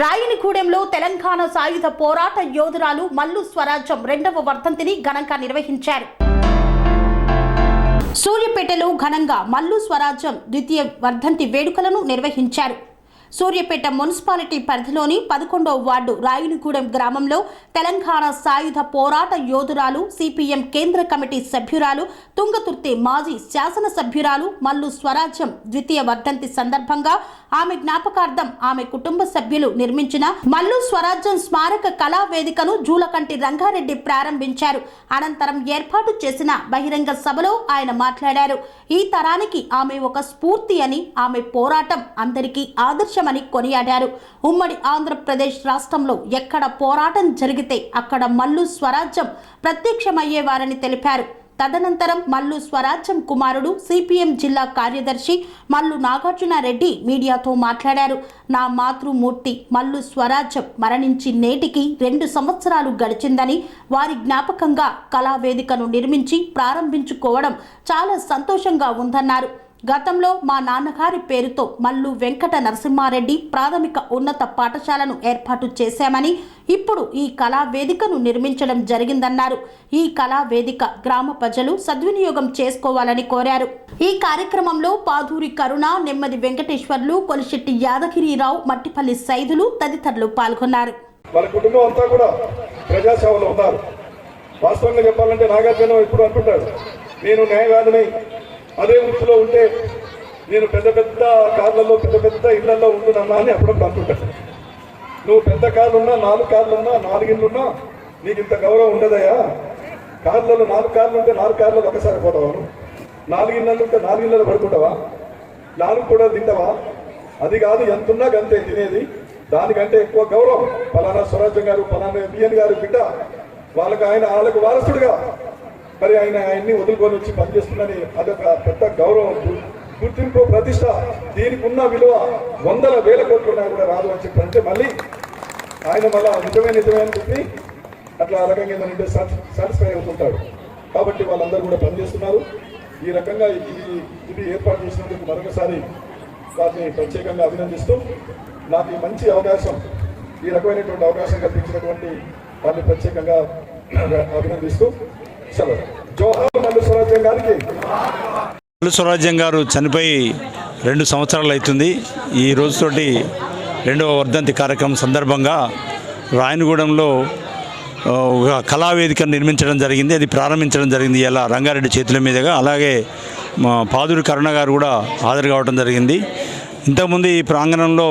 రాయనిగూడెంలో తెలంగాణ సాయుధ పోరాట యోధురాలు మల్లు స్వరాజ్యం 2వ వర్ధంతిని ఘనంగా నిర్వహించారు. సూర్యాపేటలో ఘనంగా మల్లు స్వరాజ్యం 2వ వర్ధంతి వేడుకలను నిర్వహించారు. సూర్యాపేట మున్సిపాలిటీ పరిధిలోని 11వ వార్డు రాయనిగూడెం గ్రామంలో తెలంగాణ సాయుధ పోరాట యోధురాలు సిపిఎం కేంద్ర కమిటీ సభ్యురాలు తుంగతుర్తి మాజీ శాసనసభ్యురాలు మల్లు స్వరాజ్యం 2వ వర్ధంతి సందర్భంగా ఆమె జ్ఞాపకార్థం ఆమె కుటుంబ సభ్యులు నిర్మించిన మల్లు స్వరాజ్యం స్మారక కళా వేదికను జూలకంటి రంగారెడ్డి ప్రారంభించారు. అనంతరం ఏర్పాటు చేసిన బహిరంగ సభలో ఆయన మాట్లాడారు. ఈ తరానికి ఆమె ఒక స్ఫూర్తి అని, ఆమె పోరాటం అందరికీ ఆదర్శమని కొనియాడారు. ఉమ్మడి ఆంధ్రప్రదేశ్ రాష్ట్రంలో ఎక్కడ పోరాటం జరిగితే అక్కడ మల్లు స్వరాజ్యం ప్రత్యక్షమయ్యేవారని తెలిపారు. తదనంతరం మల్లు స్వరాజ్యం కుమారుడు సిపిఎం జిల్లా కార్యదర్శి మల్లు నాగార్జునరెడ్డి మీడియాతో మాట్లాడారు. నా మాతృమూర్తి మల్లు స్వరాజ్యం మరణించి నేటికి 2 సంవత్సరాలు గడిచిందని, వారి జ్ఞాపకంగా కళావేదికను నిర్మించి ప్రారంభించుకోవడం చాలా సంతోషంగా ఉందన్నారు. గతంలో మా నాన్నగారి పేరుతో మల్లు వెంకట నరసింహారెడ్డి ప్రాథమిక ఉన్నత పాఠశాలను ఏర్పాటు చేశామని, ఇప్పుడు ఈ కళావేదికను నిర్మించడం జరిగిందన్నారు. ఈ కళావేదిక గ్రామ ప్రజలు సద్వినియోగం చేసుకోవాలని కోరారు. ఈ కార్యక్రమంలో పాదూరి కరుణ, నెమ్మది వెంకటేశ్వర్లు, కొలిశెట్టి యాదగిరిరావు, మట్టిపల్లి సైదులు తదితరులు పాల్గొన్నారు. వాళ్ళ కుటుంబం అంతా కూడా ప్రజాసేవలో ఉన్నారు. వాస్తవంగా చెప్పాలంటే నాగార్జున ఇప్పుడు అంటుంటాడు, నేను న్యాయవాదిని, అదే వృత్తిలో ఉంటే నేను పెద్ద పెద్ద కార్లలో పెద్ద పెద్ద ఇళ్లలో ఉంటున్నా అని అప్పుడప్పుడు అంటుంటాడు. నువ్వు పెద్ద కార్లున్నా, 4 కార్లున్నా, 4 ఇళ్ళున్నా నీకు ఇంత గౌరవం ఉండదయా. కార్లలో 4 కార్లు ఉంటే 4 కార్లలో ఒకసారి పోతావా? 4 ఇళ్ళలు ఉంటే 4 ఇళ్ళలో పడుకుంటావా? 4 కూడా తింటావా? అది కాదు, ఎంతున్నా గంతే తినేది. దానికంటే ఎక్కువ గౌరవం ఫలానా స్వరాజ్యం గారు, ఫలానా బిఎన్ గారు బిడ్డ, వాళ్ళకు వారసుడుగా మరి ఆయన్ని వదులుకొని వచ్చి పనిచేస్తుందని అదొక పెద్ద గౌరవం, గుర్తింపు, ప్రతిష్ట. దీనికి ఉన్న విలువ 100,000 కోట్లు ఉన్నా కూడా రాదు అని చెప్పంటే మళ్ళీ ఆయన మళ్ళా నిజమే అని చెప్పి అట్లా ఆ రకంగా ఏంటంటే సాటిస్ఫై అవుతుంటాడు. కాబట్టి వాళ్ళందరూ కూడా పనిచేస్తున్నారు. ఈ రకంగా ఇది ఏర్పాటు చేసినందుకు మరొకసారి వారిని ప్రత్యేకంగా అభినందిస్తూ, నాకు ఈ మంచి అవకాశం, ఈ రకమైనటువంటి అవకాశం కల్పించినటువంటి వారిని ప్రత్యేకంగా అభినందిస్తూ జోహార్ మల్లు స్వరాజ్యం గారికి. మల్లు స్వరాజ్యం గారు చనిపోయి 2 సంవత్సరాలు అవుతుంది. ఈ రోజుతోటి 2వ వర్ధంతి కార్యక్రమం సందర్భంగా రాయనిగూడెంలో ఒక కళావేదికను నిర్మించడం జరిగింది. అది ప్రారంభించడం జరిగింది ఇలా రంగారెడ్డి చేతుల మీదుగా. అలాగే పాదూరి కరుణ గారు కూడా హాజరు కావడం జరిగింది. ఇంతకుముందు ఈ ప్రాంగణంలో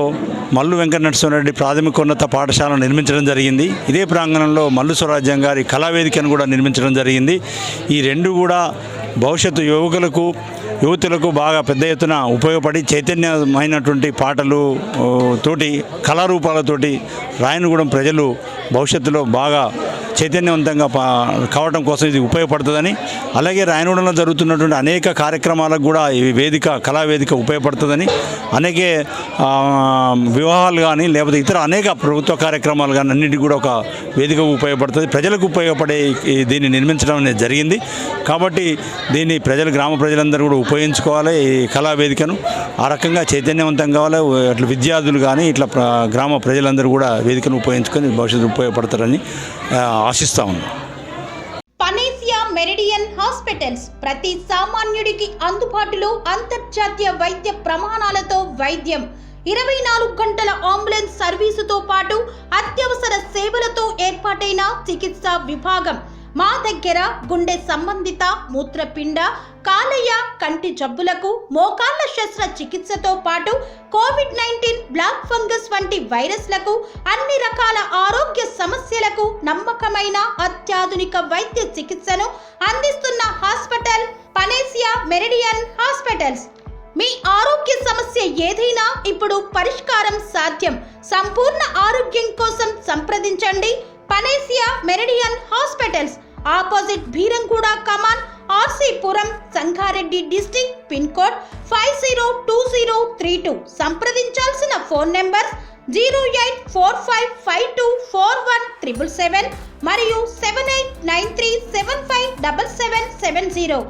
మల్లు వెంకట నరసింహారెడ్డి ప్రాథమిక ఉన్నత పాఠశాలను నిర్మించడం జరిగింది. ఇదే ప్రాంగణంలో మల్లు స్వరాజ్యం గారి కళావేదికను కూడా నిర్మించడం జరిగింది. ఈ 2 కూడా భవిష్యత్తు యువతులకు బాగా పెద్ద ఎత్తున ఉపయోగపడి చైతన్యమైనటువంటి పాటలు తోటి కళారూపాలతోటి రాయనిగూడెం ప్రజలు భవిష్యత్తులో బాగా చైతన్యవంతంగా కావడం కోసం ఇది ఉపయోగపడుతుందని, అలాగే రాయనిగూడెంలో జరుగుతున్నటువంటి అనేక కార్యక్రమాలకు కూడా ఈ కళావేదిక ఉపయోగపడుతుందని, అనేక వివాహాలు కానీ లేకపోతే ఇతర అనేక ప్రభుత్వ కార్యక్రమాలు కానీ అన్నింటికి కూడా ఒక వేదిక ఉపయోగపడుతుంది. ప్రజలకు ఉపయోగపడే దీన్ని నిర్మించడం అనేది జరిగింది. కాబట్టి దీన్ని గ్రామ ప్రజలందరూ కూడా ఉపయోగించుకోవాలి. ఈ కళావేదికను ఆ రకంగా చైతన్యవంతం కావాలి. అట్లా విద్యార్థులు కానీ ఇట్లా గ్రామ ప్రజలందరూ కూడా వేదికను ఉపయోగించుకొని భవిష్యత్తు ఉపయోగపడతారని ఆశిస్తా ఉన్నాం. పనేసియా మెరిడియన్ హాస్పిటల్స్ ప్రతి సామాన్యుడికి అందుబాటులో అంతర్జాతీయ వైద్య ప్రమాణాలతో వైద్యం, 24 గంటల అంబులెన్స్ సర్వీసుతో పాటు అత్యవసర సేవలతో ఏర్పాటైన చికిత్సా విభాగం. మా దగ్గర గుండె సంబంధిత, మూత్రపిండ, కాలేయ, కంటి జబ్బులకు, మోకాళ్ల శస్త్రచికిత్సతో పాటు కోవిడ్-19, బ్లాక్ ఫంగస్ వంటి వైరస్లకు, అన్ని రకాల ఆరోగ్య సమస్యలకు నమ్మకమైన అత్యాధునిక వైద్య చికిత్సను అందిస్తున్న హాస్పిటల్ పనేసియా మెరిడియన్ హాస్పిటల్స్. మీ ఆరోగ్య సమస్య ఏదైనా ఇప్పుడు పరిష్కారం సాధ్యం. సంపూర్ణ ఆరోగ్యం కోసం సంప్రదించండి Panacea Meridian hospitals. Opposite Beeramguda Kaman, RC Puram, Sangareddy district. Pin code 502032. సంప్రదించాల్సిన ఫోన్ నెంబర్ 0845524177 మరియు 7893757770.